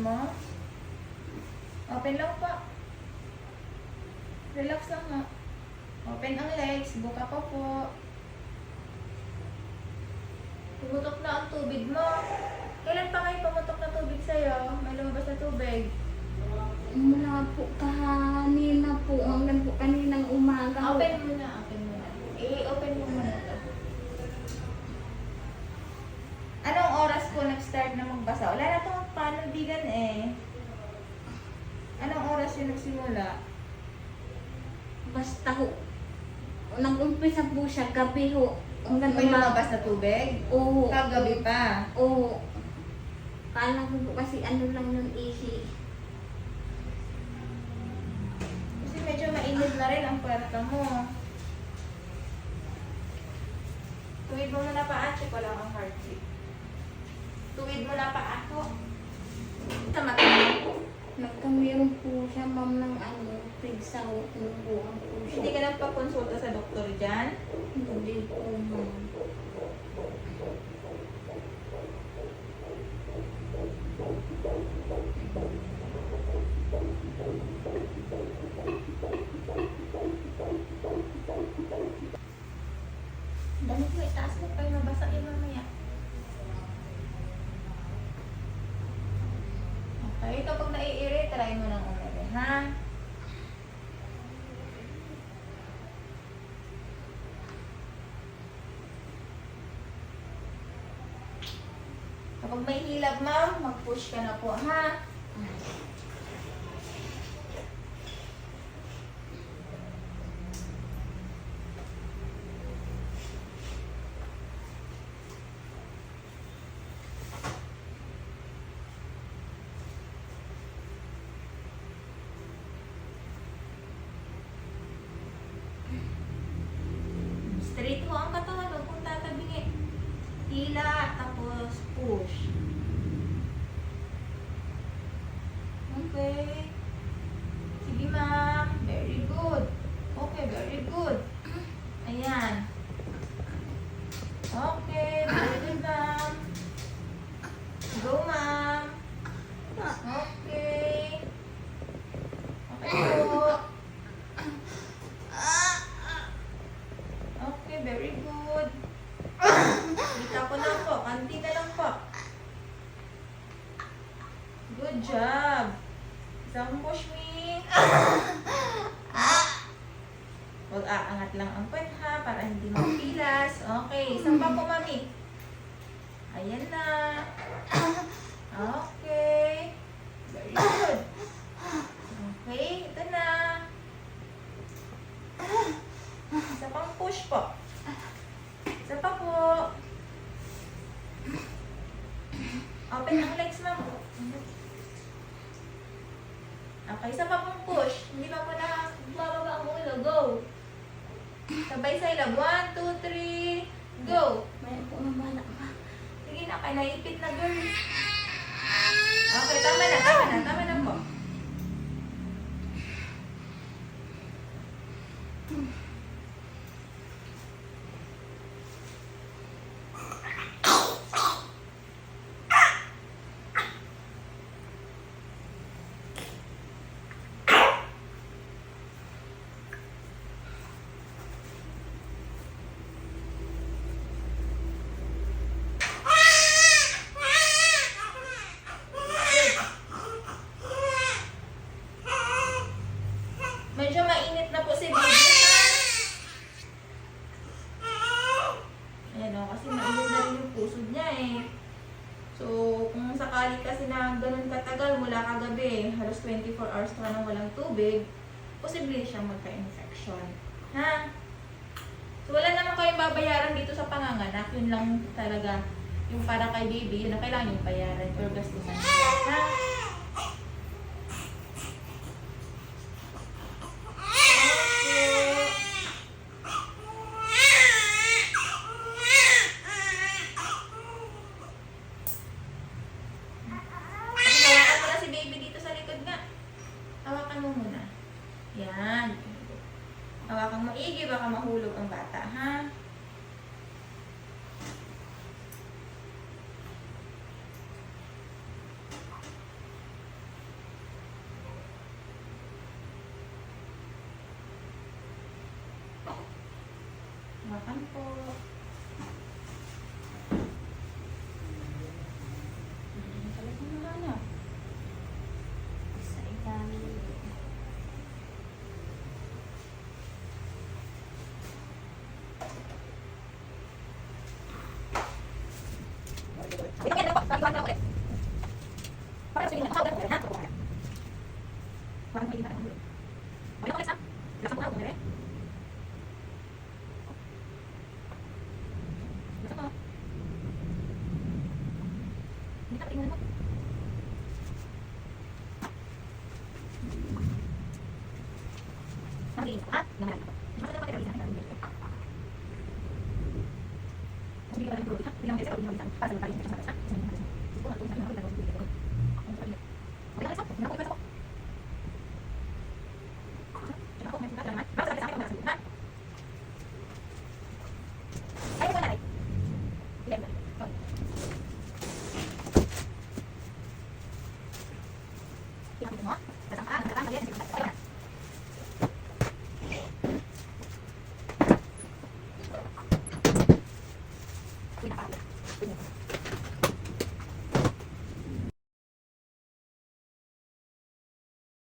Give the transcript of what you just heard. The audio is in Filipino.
mo. Open lang po. Relax lang nga. Open ang legs. Buka pa po. Pumutok na ang tubig mo. Kailan pa kayo pumutok na tubig sa'yo? May lumabas na tubig. Mula po kanina po, hanggang po kaninang umaga. Open mo na. Open mo na. I-open mo muna ito. Anong oras po nag-start na magbasa? Wala na itong panubigan eh. Anong oras yung nagsimula? Basta ho, nag-umpisa po siya gabi ho. Hanggang May lumabas na tubig? Oo. Kagabi pa. Oo. Kala ko po kasi ano lang yung easy. Kasi medyo mainit na rin ang puwerta mo. Tuwid mo muna paa, check ko lang ang heartbeat. Tuwid mo na paa ko. Sa mata mo. Nagkamiron po siya ma'am ng ano, pigsaw, nubuhan po siya. Hindi ka nagpakonsulta sa doktor dyan? Hindi po ma'am. Damit mo, itaas mo pa yung mabasa yun mamaya. Okay, kapag naiiri, try mo ng umere, ha? Kapag may hilab, ma'am, mag-push ka na po, ha? Straight ho ang katawan, huwag kong tatabingin. Hila, tapos push. Okay. Sige, ma'am. Very good. Okay, very good. Ayan. Okay, very good, ma'am. Go, ma'am. Okay. Okay po. Okay, very good. Kita ko lang po. Kanti na lang po. Good job. Isang push me. Huwag aangat lang ang puwet ha para hindi mapilas. Okay, isang pa po, mami. Ayan na. Okay. Very good. Okay, ito na. Isa pang push po. Isa pa po. Open ang legs, ma'am. Okay, isa pa pong push. Hindi pa po na bababa ang ulo. Go. Sabay sa ilab. 1, 2, 3. Go. Mayroon po ng bala pa. Sige na, kaya naipit na, girl. Okay, tama na, tama na. Tama na po. Medyo mainit na po si baby ha. Ayan o, kasi mainit na rin yung pusod niya eh. So, kung sakali kasi na ganun katagal mula kagabi, halos 24 hours ka nang walang tubig, posible siyang magka-infection. Ha? So, wala naman kayong babayaran dito sa panganganak. Yun lang talaga yung para kay baby, yun ang kailangan yung bayaran or gastusan niya. Ha? Hawakan mo na si baby dito sa likod nga. Hawakan mo muna. Yan. Hawakan mo maigi, baka mahulog ang bata, ha? Makan po. Salit mo na na. Sa ilalim. Para sa